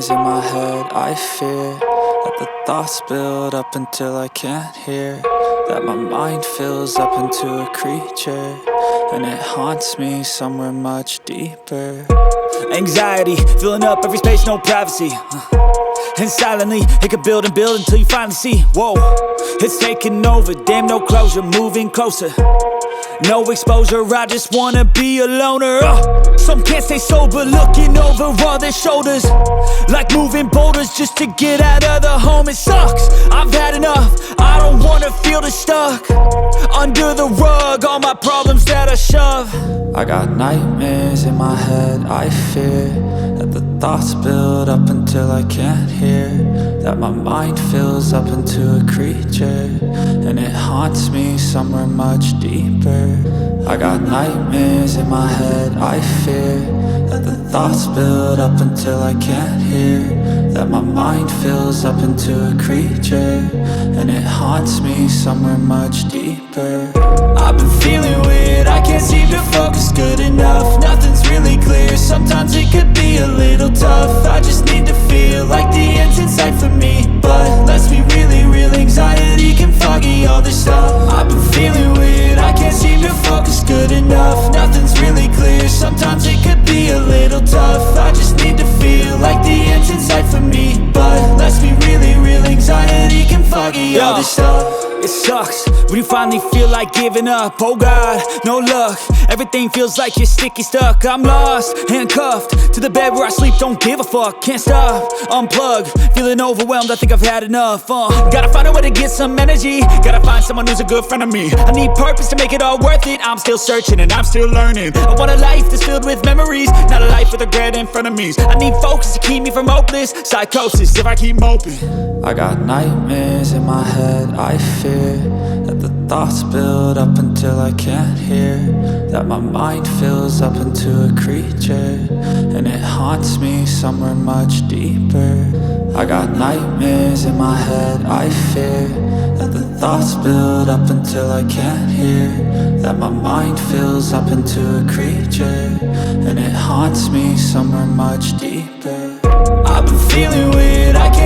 nightmares in my head, I fear that the thoughts build up until I can't hear, that my mind fills up into a creature, and it haunts me somewhere much deeper. Anxiety, filling up every space, no privacy. And silently, it could build and build until you finally see, whoa, it's taking over, damn no closure, moving closer. No exposure, I just wanna be a loner. Some can't stay sober, looking over all their shoulders, like moving boulders just to get out of the home. It sucks, I've had enough, I don't wanna feel stuck under the rug, all my problems that I shove. I got nightmares in my head, I fear that the thoughts build up until I can't hear, that my mind fills up into a creature, and it haunts me somewhere much deeper. I got nightmares in my head, I fear that the thoughts build up until I can't hear, that my mind fills up into a creature, and it haunts me somewhere much deeper. I've been feeling weird, I can't seem to focus good enough, nothing's really clear, sometimes it could be a little tough. I just need to feel like the end's in sight for me, but let's be really real, anxiety can foggy all this stuff. I've been feeling weird, I can't seem to focus good enough, nothing's really clear, sometimes it could be a little tough. I just need to feel like the end's in sight for me, but let's be really real, anxiety can foggy all this stuff. It sucks when you finally feel like giving up. Oh God, no luck, everything feels like you're sticky stuck. I'm lost, handcuffed to the bed where I sleep, don't give a fuck. Can't stop, unplug, feeling overwhelmed, I think I've had enough. Gotta find a way to get some energy, gotta find someone who's a good friend of me. I need purpose to make it all worth it, I'm still searching and I'm still learning. I want a life that's filled with memories, not a life with regret in front of me. I need focus to keep me from hopeless psychosis if I keep moping. I got nightmares in my head, I fear that the thoughts build up until I can't hear, that my mind fills up into a creature, and it haunts me somewhere much deeper. I got nightmares in my head, I fear that the thoughts build up until I can't hear, that my mind fills up into a creature, and it haunts me somewhere much deeper. I've been feeling weird, I can't